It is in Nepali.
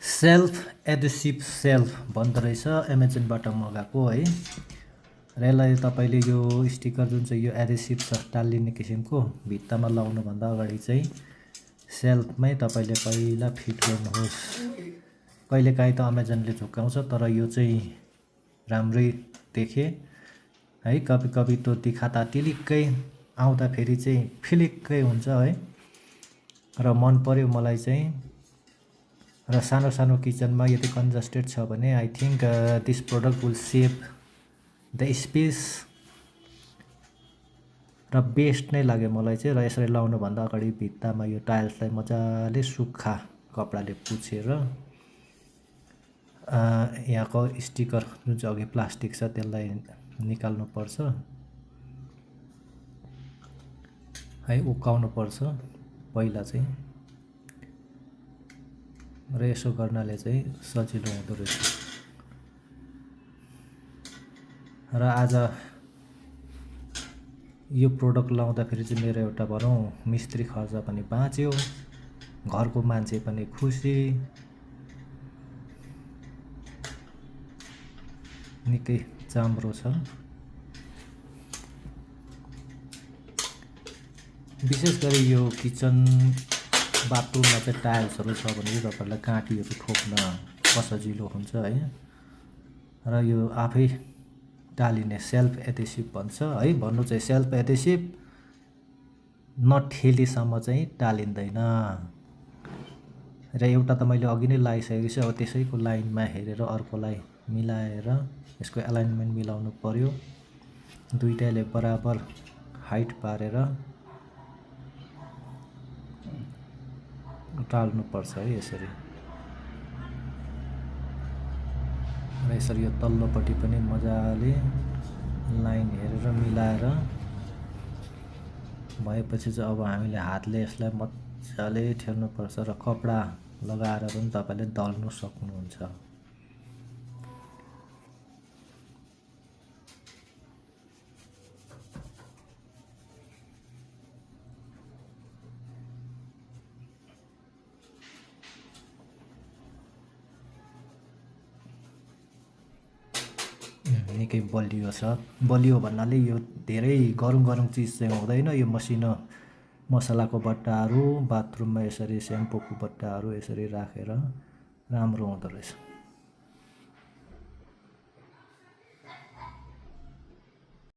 सेल्फ एडेसिभ सेल्फ भन्दो रहेछ, एमाजोनबाट मगाएको है। र यसलाई तपाईँले यो स्टिकर जुन चाहिँ यो एडेसिभ छ टालिने किसिमको भित्तामा लाउनुभन्दा अगाडि चाहिँ सेल्फमै तपाईँले पहिला फिट गर्नुहोस्। कहिलेकाहीँ त अमेजनले झुक्काउँछ, तर यो चाहिँ राम्रै देखेँ है। कभी कभी त्यो दिखाता तिलिक्कै आउँदाखेरि चाहिँ फिलिक्कै हुन्छ है। र मन पर्यो मलाई चाहिँ। र सानो सानो किचनमा यदि कन्जस्टेड छ भने I think this product will save the space र बेस्ट नै लाग्यो मलाई चाहिँ। र यसरी लाउनुभन्दा अगाडि भित्तामा यो टाइल्सलाई मजाले सुक्खा कपडाले पुछेर यहाँको स्टिकर जुन चाहिँ अघि प्लास्टिक छ त्यसलाई निकाल्नुपर्छ है, उक्काउनुपर्छ पहिला चाहिँ। र यसो गर्नाले चाहिँ सजिलो हुँदो रहेछ। र आज यो प्रोडक्ट लाउँदाखेरि चाहिँ मेरो एउटा भनौँ मिस्त्री खर्च पनि बाँच्यो, घरको मान्छे पनि खुसी, निकै चाम्रो छ। विशेष गरी यो किचन बाथरुममा चाहिँ टाइल्सहरू छ भने चाहिँ तपाईँहरूलाई काँटीहरू ठोक्न असजिलो हुन्छ है। र यो आफै टालिने सेल्फ एडेसिभ भन्छ है। भन्नु चाहिँ सेल्फ एडेसिभ नठेलीसम्म चाहिँ टालिँदैन। र एउटा त मैले अघि नै लगाइसकेको छु, अब त्यसैको लाइनमा हेरेर अर्कोलाई मिलाएर यसको एलाइनमेन्ट मिलाउनु पर्यो। दुईटैले बराबर हाइट पारेर टाल्नुपर्छ है यसरी। र यसरी यो तल्लोपट्टि पनि मजाले लाइन हेरेर मिलाएर भएपछि चाहिँ अब हामीले हातले यसलाई मजाले ठेल्नुपर्छ र कपडा लगाएर पनि तपाईँले दल्नु सक्नुहुन्छ। निकै बलियो छ। बलियो भन्नाले यो धेरै गरुङ गरुङ चिज चाहिँ हुँदैन। यो मसिनो मसलाको बट्टाहरू, बाथरुममा यसरी स्याम्पूको बट्टाहरू यसरी राखेर राम्रो हुँदो रहेछ।